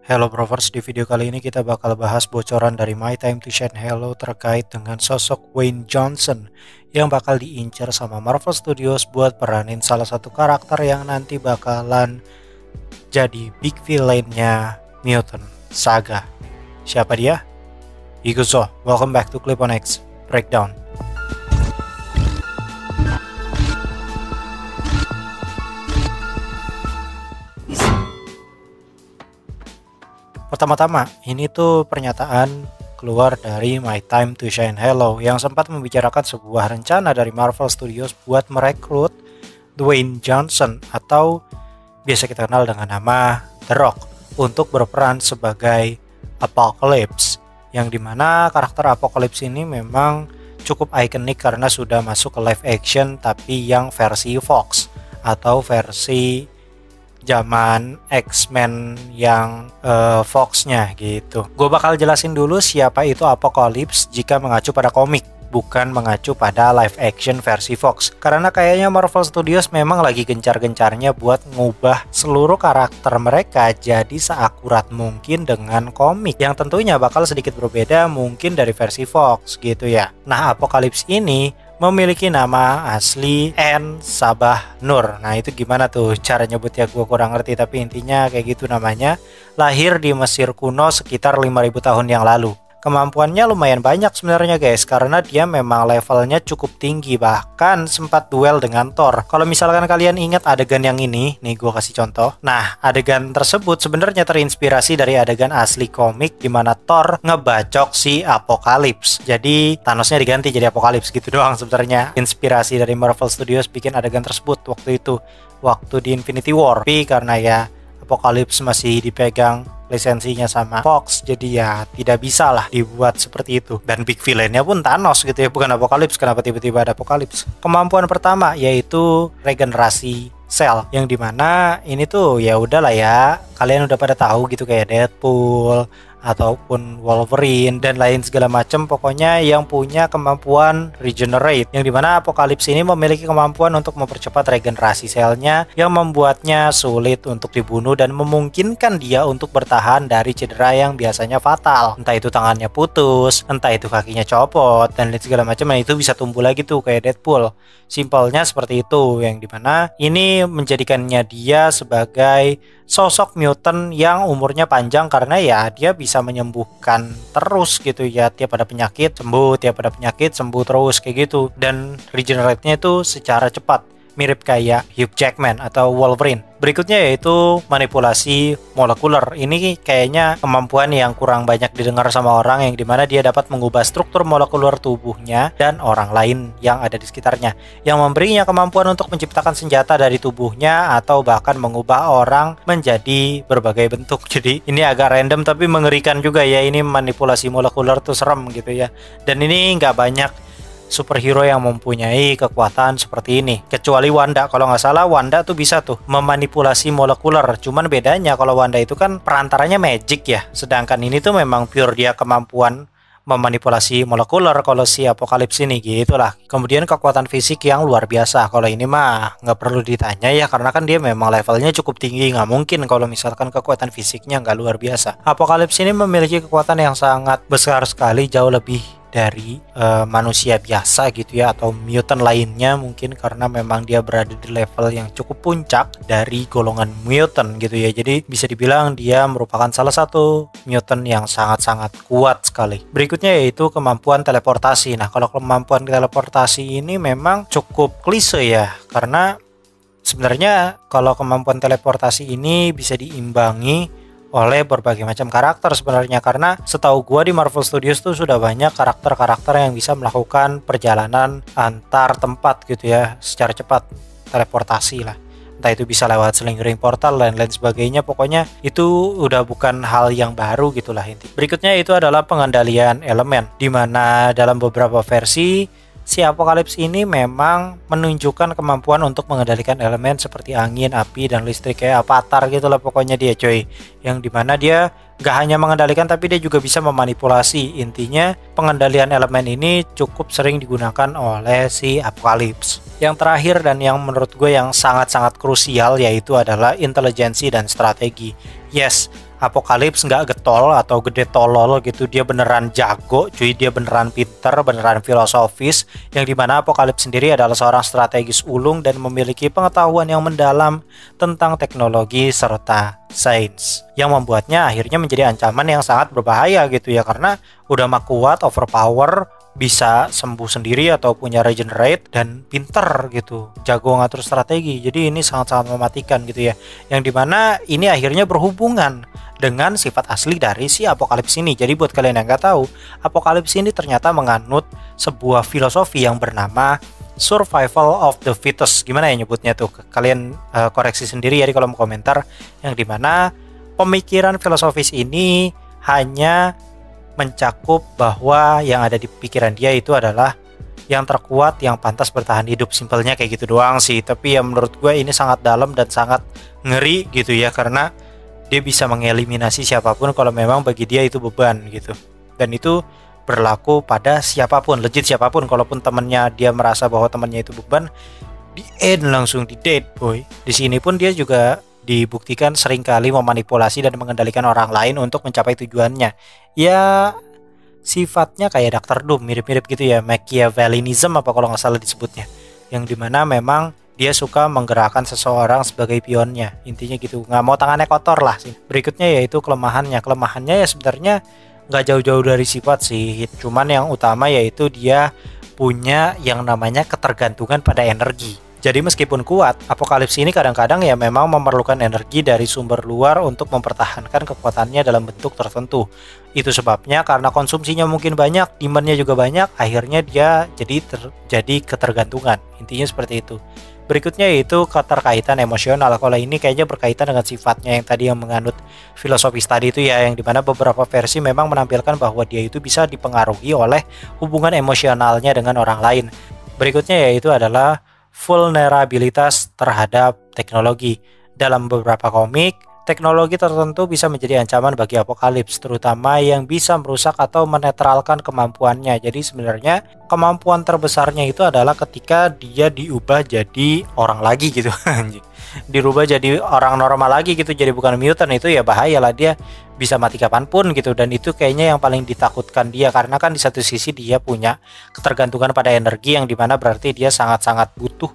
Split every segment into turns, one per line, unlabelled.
Hello Brovers, di video kali ini kita bakal bahas bocoran dari My Time to Shine Hello terkait dengan sosok Dwayne Johnson yang bakal diincar sama Marvel Studios buat peranin salah satu karakter yang nanti bakalan jadi big villain-nya Mutant Saga. Siapa dia? Iguzo, welcome back to Clip on X Breakdown. Pertama-tama, ini tuh pernyataan keluar dari My Time to Shine Hello yang sempat membicarakan sebuah rencana dari Marvel Studios buat merekrut Dwayne Johnson atau biasa kita kenal dengan nama The Rock untuk berperan sebagai Apocalypse, yang dimana karakter Apocalypse ini memang cukup ikonik karena sudah masuk ke live action tapi yang versi Fox atau versi zaman X-Men yang Fox-nya gitu. Gue bakal jelasin dulu siapa itu Apocalypse jika mengacu pada komik, bukan mengacu pada live action versi Fox. Karena kayaknya Marvel Studios memang lagi gencar-gencarnya buat ngubah seluruh karakter mereka jadi seakurat mungkin dengan komik, yang tentunya bakal sedikit berbeda mungkin dari versi Fox gitu ya. Nah, Apocalypse ini memiliki nama asli N. Sabah Nur. Nah, itu gimana tuh cara nyebutnya, gue kurang ngerti, tapi intinya kayak gitu namanya. Lahir di Mesir kuno sekitar 5000 tahun yang lalu. Kemampuannya lumayan banyak sebenarnya guys, karena dia memang levelnya cukup tinggi, bahkan sempat duel dengan Thor. Kalau misalkan kalian ingat adegan yang ini, nih gue kasih contoh. Nah, adegan tersebut sebenarnya terinspirasi dari adegan asli komik di mana Thor ngebacok si Apocalypse. Jadi Thanosnya diganti jadi Apocalypse gitu doang sebenarnya. Inspirasi dari Marvel Studios bikin adegan tersebut waktu itu, waktu di Infinity War. Tapi karena ya Apocalypse masih dipegang lisensinya sama Fox, jadi ya tidak bisa lah dibuat seperti itu. Dan big villain-nya pun Thanos gitu ya, bukan Apocalypse. Kenapa tiba-tiba ada Apocalypse? Kemampuan pertama yaitu regenerasi sel, yang dimana ini tuh ya udahlah ya, kalian udah pada tahu gitu, kayak Deadpool ataupun Wolverine dan lain segala macam, pokoknya yang punya kemampuan regenerate, yang dimana Apocalypse ini memiliki kemampuan untuk mempercepat regenerasi selnya yang membuatnya sulit untuk dibunuh dan memungkinkan dia untuk bertahan dari cedera yang biasanya fatal, entah itu tangannya putus, entah itu kakinya copot dan lain segala macam. Nah, itu bisa tumbuh lagi tuh kayak Deadpool. Simpelnya seperti itu, yang dimana ini menjadikannya dia sebagai sosok mutant yang umurnya panjang karena ya dia bisa menyembuhkan terus gitu ya, tiap ada penyakit sembuh, tiap ada penyakit sembuh terus kayak gitu, dan regenerate-nya itu secara cepat, mirip kayak Hugh Jackman atau Wolverine. Berikutnya yaitu manipulasi molekuler. Ini kayaknya kemampuan yang kurang banyak didengar sama orang, yang dimana dia dapat mengubah struktur molekuler tubuhnya dan orang lain yang ada di sekitarnya, yang memberinya kemampuan untuk menciptakan senjata dari tubuhnya atau bahkan mengubah orang menjadi berbagai bentuk. Jadi ini agak random tapi mengerikan juga ya, ini manipulasi molekuler tuh serem gitu ya. Dan ini nggak banyak superhero yang mempunyai kekuatan seperti ini, kecuali Wanda. Kalau nggak salah Wanda tuh bisa tuh memanipulasi molekuler, cuman bedanya kalau Wanda itu kan perantaranya magic ya, sedangkan ini tuh memang pure dia kemampuan memanipulasi molekuler kalau si Apocalypse ini gitulah. Kemudian kekuatan fisik yang luar biasa, kalau ini mah nggak perlu ditanya ya, karena kan dia memang levelnya cukup tinggi, nggak mungkin kalau misalkan kekuatan fisiknya nggak luar biasa. Apocalypse ini memiliki kekuatan yang sangat besar sekali, jauh lebih dari manusia biasa gitu ya, atau mutant lainnya mungkin, karena memang dia berada di level yang cukup puncak dari golongan mutant gitu ya. Jadi bisa dibilang dia merupakan salah satu mutant yang sangat-sangat kuat sekali. Berikutnya yaitu kemampuan teleportasi. Nah, kalau kemampuan teleportasi ini memang cukup klise ya, karena sebenarnya kalau kemampuan teleportasi ini bisa diimbangi oleh berbagai macam karakter sebenarnya, karena setahu gua di Marvel Studios tuh sudah banyak karakter-karakter yang bisa melakukan perjalanan antar tempat gitu ya secara cepat, teleportasi lah, entah itu bisa lewat slingering portal dan lain sebagainya. Pokoknya itu udah bukan hal yang baru gitulah inti. Berikutnya itu adalah pengendalian elemen, dimana dalam beberapa versi si Apocalypse ini memang menunjukkan kemampuan untuk mengendalikan elemen seperti angin, api, dan listrik, kayak Avatar gitu lah pokoknya dia coy, yang dimana dia gak hanya mengendalikan tapi dia juga bisa memanipulasi. Intinya pengendalian elemen ini cukup sering digunakan oleh si Apocalypse. Yang terakhir dan yang menurut gue yang sangat-sangat krusial yaitu adalah intelijensi dan strategi. Yes, Apokalips nggak getol atau gede tolol gitu, dia beneran jago cuy, dia beneran pinter, beneran filosofis, yang dimana Apokalips sendiri adalah seorang strategis ulung dan memiliki pengetahuan yang mendalam tentang teknologi serta sains, yang membuatnya akhirnya menjadi ancaman yang sangat berbahaya gitu ya, karena udah mah kuat, overpower, bisa sembuh sendiri atau punya regenerate, dan pinter gitu, jago ngatur strategi. Jadi ini sangat-sangat mematikan gitu ya, yang dimana ini akhirnya berhubungan dengan sifat asli dari si Apokalips ini. Jadi buat kalian yang nggak tahu, Apokalips ini ternyata menganut sebuah filosofi yang bernama survival of the fittest. Gimana ya nyebutnya tuh, kalian koreksi sendiri ya di kolom komentar, yang dimana pemikiran filosofis ini hanya mencakup bahwa yang ada di pikiran dia itu adalah yang terkuat yang pantas bertahan hidup, simpelnya kayak gitu doang sih. Tapi ya menurut gue ini sangat dalam dan sangat ngeri gitu ya, karena dia bisa mengeliminasi siapapun kalau memang bagi dia itu beban gitu. Dan itu berlaku pada siapapun, legit siapapun. Kalaupun temennya dia merasa bahwa temennya itu beban, di end langsung di dead boy. Di sini pun dia juga dibuktikan seringkali memanipulasi dan mengendalikan orang lain untuk mencapai tujuannya. Ya sifatnya kayak Dr. Doom, mirip-mirip gitu ya, Machiavellianism apa kalau nggak salah disebutnya, yang dimana memang dia suka menggerakkan seseorang sebagai pionnya, intinya gitu, nggak mau tangannya kotor lah sih. Berikutnya yaitu kelemahannya ya sebenarnya nggak jauh-jauh dari sifat sih, cuman yang utama yaitu dia punya yang namanya ketergantungan pada energi. Jadi meskipun kuat, Apokalips ini kadang-kadang ya memang memerlukan energi dari sumber luar untuk mempertahankan kekuatannya dalam bentuk tertentu. Itu sebabnya karena konsumsinya mungkin banyak, demand-nya juga banyak, akhirnya dia jadi ketergantungan. Intinya seperti itu. Berikutnya yaitu keterkaitan emosional. Kalau ini kayaknya berkaitan dengan sifatnya yang tadi yang menganut filosofis tadi itu ya, yang dimana beberapa versi memang menampilkan bahwa dia itu bisa dipengaruhi oleh hubungan emosionalnya dengan orang lain. Berikutnya yaitu adalah vulnerabilitas terhadap teknologi. Dalam beberapa komik, teknologi tertentu bisa menjadi ancaman bagi Apokalips, terutama yang bisa merusak atau menetralkan kemampuannya. Jadi sebenarnya kemampuan terbesarnya itu adalah ketika dia diubah jadi orang lagi gitu. Dirubah jadi orang normal lagi gitu, jadi bukan mutant. Itu ya bahaya lah, dia bisa mati kapanpun gitu. Dan itu kayaknya yang paling ditakutkan dia, karena kan di satu sisi dia punya ketergantungan pada energi, yang dimana berarti dia sangat-sangat butuh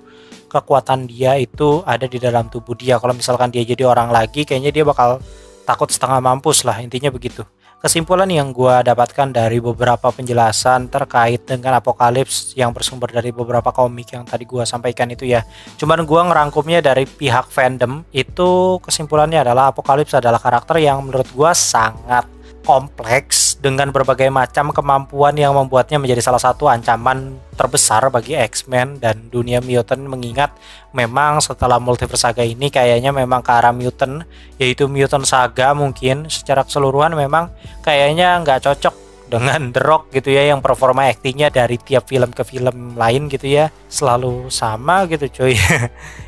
kekuatan dia itu ada di dalam tubuh dia. Kalau misalkan dia jadi orang lagi, kayaknya dia bakal takut setengah mampus lah, intinya begitu. Kesimpulan yang gue dapatkan dari beberapa penjelasan terkait dengan Apokalips yang bersumber dari beberapa komik yang tadi gue sampaikan itu ya, cuman gue ngerangkumnya dari pihak fandom, itu kesimpulannya adalah Apokalips adalah karakter yang menurut gue sangat kompleks dengan berbagai macam kemampuan yang membuatnya menjadi salah satu ancaman terbesar bagi X-Men dan dunia mutant, mengingat memang setelah Multiverse Saga ini kayaknya memang ke arah mutant, yaitu Mutant Saga mungkin secara keseluruhan memang kayaknya nggak cocok dengan The Rock gitu ya, yang performa aktingnya dari tiap film ke film lain gitu ya selalu sama gitu cuy.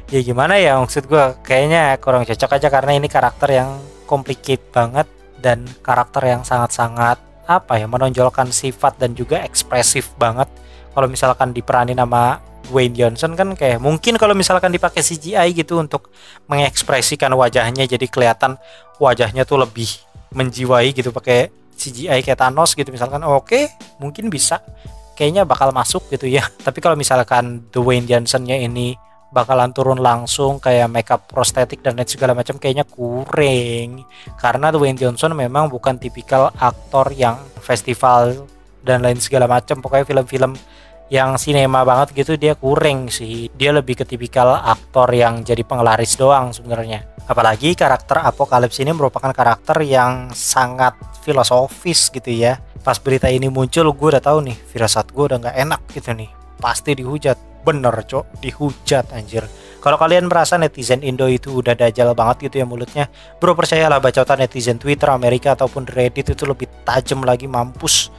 Ya gimana ya, maksud gue kayaknya kurang cocok aja, karena ini karakter yang complicated banget dan karakter yang sangat-sangat menonjolkan sifat dan juga ekspresif banget. Kalau misalkan diperanin sama Dwayne Johnson kan kayak mungkin kalau misalkan dipakai CGI gitu untuk mengekspresikan wajahnya, jadi kelihatan wajahnya tuh lebih menjiwai gitu pakai CGI kayak Thanos gitu misalkan, oke, mungkin bisa, kayaknya bakal masuk gitu ya. Tapi kalau misalkan Dwayne Johnson-nya ini bakalan turun langsung kayak makeup prostetik dan lain segala macam, kayaknya kurang, karena Dwayne Johnson memang bukan tipikal aktor yang festival dan lain segala macam, pokoknya film-film yang sinema banget gitu dia kurang sih. Dia lebih ke tipikal aktor yang jadi penglaris doang sebenarnya. Apalagi karakter Apokalips ini merupakan karakter yang sangat filosofis gitu ya. Pas berita ini muncul, gue udah tahu nih firasat gue udah nggak enak gitu nih, pasti dihujat. Bener cok, dihujat anjir. Kalau kalian merasa netizen Indo itu udah dajal banget gitu ya mulutnya, bro percayalah bacotan netizen Twitter Amerika ataupun Reddit itu lebih tajam lagi, mampus.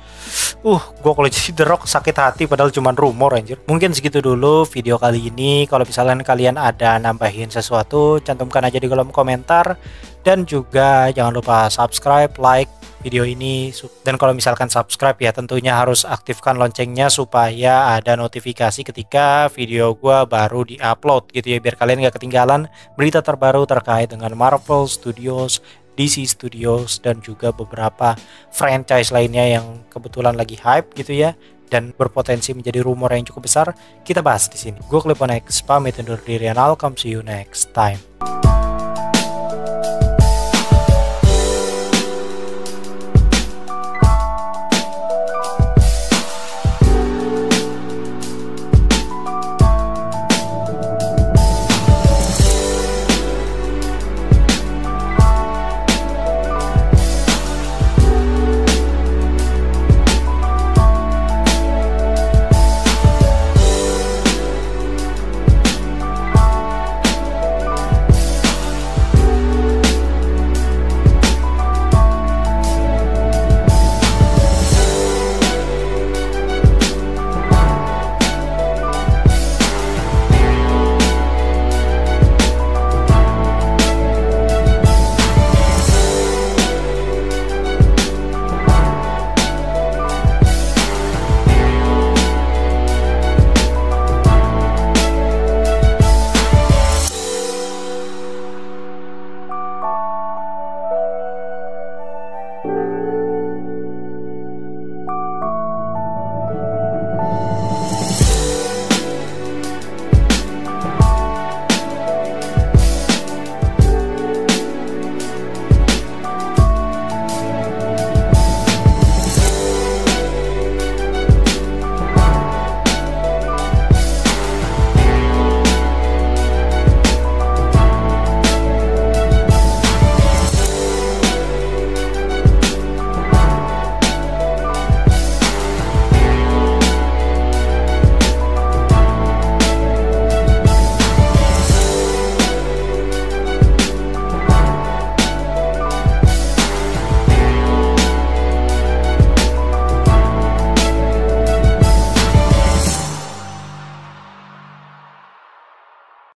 Gue kalau jadi The Rock sakit hati padahal cuma rumor anjir. Mungkin segitu dulu video kali ini. Kalau misalnya kalian ada nambahin sesuatu, cantumkan aja di kolom komentar. Dan juga jangan lupa subscribe, like video ini, dan kalau misalkan subscribe ya tentunya harus aktifkan loncengnya supaya ada notifikasi ketika video gua baru di-upload gitu ya, biar kalian gak ketinggalan berita terbaru terkait dengan Marvel Studios DC Studios dan juga beberapa franchise lainnya yang kebetulan lagi hype gitu ya dan berpotensi menjadi rumor yang cukup besar, kita bahas di sini. Gue Cliponex pamit undur diri, and I'll come see you next time.